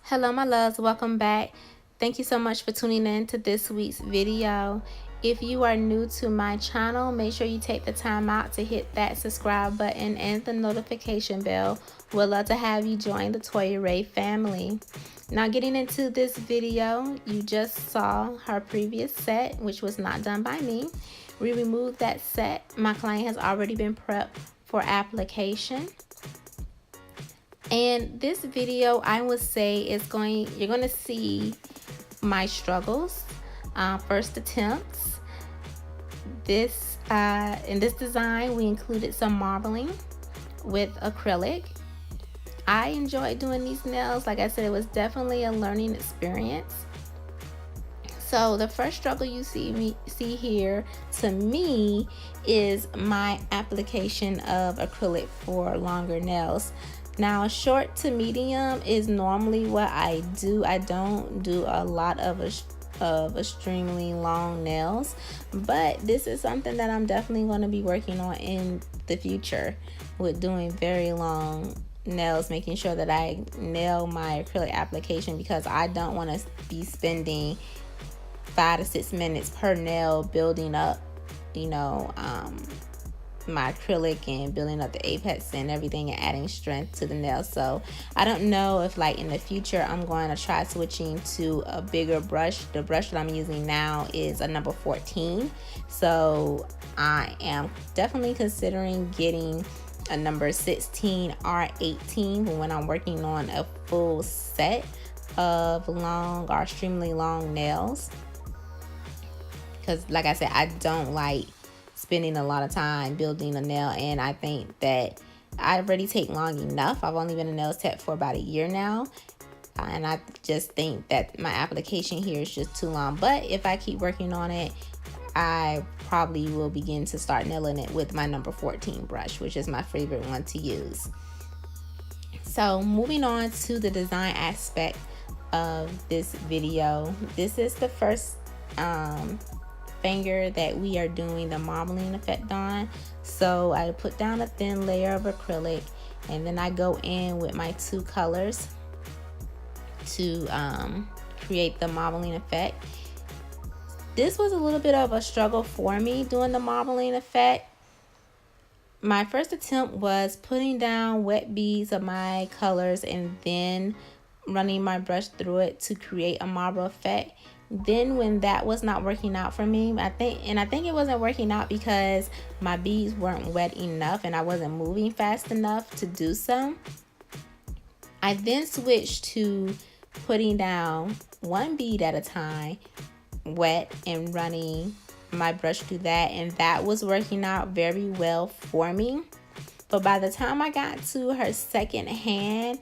Hello my loves, welcome back. Thank you so much for tuning in to this week's video. If you are new to my channel, make sure you take the time out to hit that subscribe button and the notification bell. We'd love to have you join the Toya Rey family. Now getting into this video, you just saw her previous set, which was not done by me. We removed that set. My client has already been prepped for application. And this video, I would say, you're going to see my struggles, first attempts. In this design, we included some marbling with acrylic. I enjoyed doing these nails. Like I said, it was definitely a learning experience. So the first struggle you see here, to me, is my application of acrylic for longer nails. Now, short to medium is normally what I do. I don't do a lot of extremely long nails, but this is something that I'm definitely going to be working on in the future with doing very long nails, making sure that I nail my acrylic application, because I don't want to be spending 5 to 6 minutes per nail building up, my acrylic and building up the apex and everything and adding strength to the nail. So I don't know if in the future I'm going to try switching to a bigger brush. The brush that I'm using now is a number 14, so I am definitely considering getting a number 16 R18 when I'm working on a full set of long or extremely long nails, because like I said, I don't like spending a lot of time building a nail, and I think that I already take long enough. I've only been a nails tech for about a year now, and I just think that my application here is just too long. But if I keep working on it, I probably will begin to start nailing it with my number 14 brush, which is my favorite one to use. So moving on to the design aspect of this video, this is the first finger that we are doing the marbling effect on. So I put down a thin layer of acrylic, and then I go in with my 2 colors to create the marbling effect. This was a little bit of a struggle for me doing the marbling effect. My first attempt was putting down wet beads of my colors and then running my brush through it to create a marble effect. Then when that was not working out for me, I think it wasn't working out because my beads weren't wet enough and I wasn't moving fast enough to do so, I then switched to putting down 1 bead at a time wet and running my brush through that, and that was working out very well for me. But by the time I got to her second hand,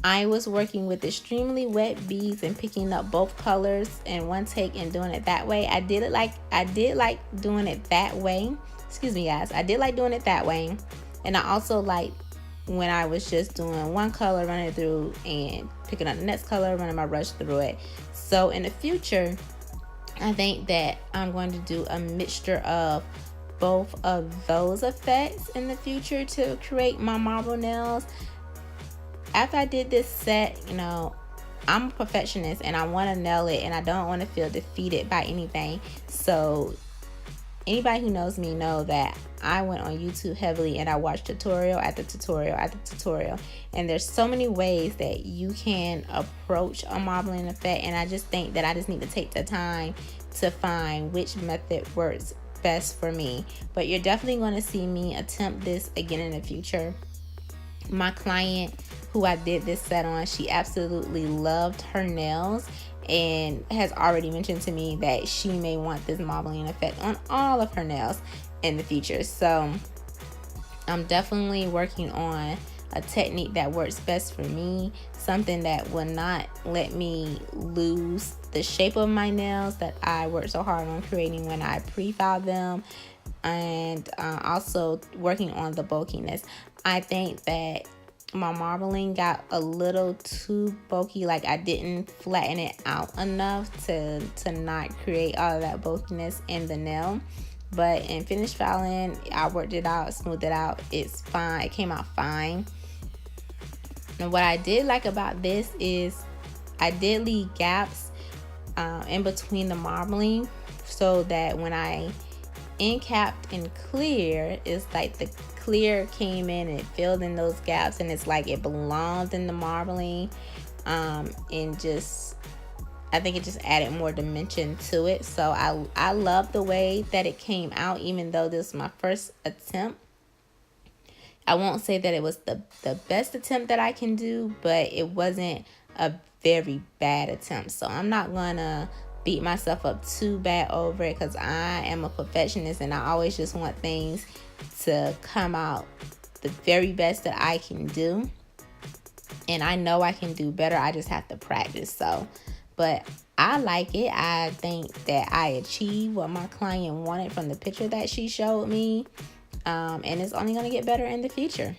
I was working with extremely wet beads and picking up both colors in one take and doing it that way. I did like doing it that way. Excuse me, guys. I did like doing it that way. And I also like when I was just doing one color, running through and picking up the next color, running my brush through it. So in the future, I think that I'm going to do a mixture of both of those effects in the future to create my marble nails. After I did this set, I'm a perfectionist and I want to nail it, and I don't want to feel defeated by anything. So anybody who knows me know that I went on YouTube heavily and I watched tutorial after tutorial after tutorial, and there's so many ways that you can approach a marbling effect, and I just think that I just need to take the time to find which method works best for me. But you're definitely going to see me attempt this again in the future. My client who I did this set on, she absolutely loved her nails and has already mentioned to me that she may want this marbling effect on all of her nails in the future. So I'm definitely working on a technique that works best for me, something that will not let me lose the shape of my nails that I worked so hard on creating when I pre-filed them, and also working on the bulkiness. I think that my marbling got a little too bulky, like I didn't flatten it out enough to not create all of that bulkiness in the nail. But in finished filing, I worked it out, smoothed it out. It's fine. It came out fine. And what I did like about this is I did leave gaps in between the marbling, so that when I end capped in clear, it's like the clear came in and it filled in those gaps, and it's like it belonged in the marbling, and just I think it just added more dimension to it. So I love the way that it came out, even though this is my first attempt. I won't say that it was the best attempt that I can do, but it wasn't a very bad attempt. So I'm not gonna beat myself up too bad over it, because I am a perfectionist and I always just want things to come out the very best that I can do. And I know I can do better. I just have to practice. So, but I like it. I think that I achieved what my client wanted from the picture that she showed me. And it's only going to get better in the future.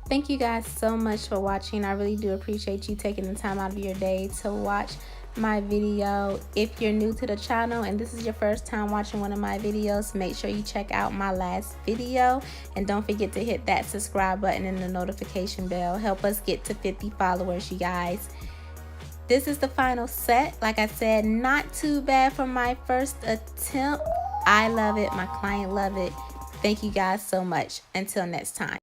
Thank you guys so much for watching. I really do appreciate you taking the time out of your day to watch my video. If you're new to the channel and this is your first time watching one of my videos, make sure you check out my last video, and don't forget to hit that subscribe button and the notification bell. Help us get to 50 followers, you guys. This is the final set. Like I said, not too bad for my first attempt. I love it, my client love it. Thank you guys so much. Until next time.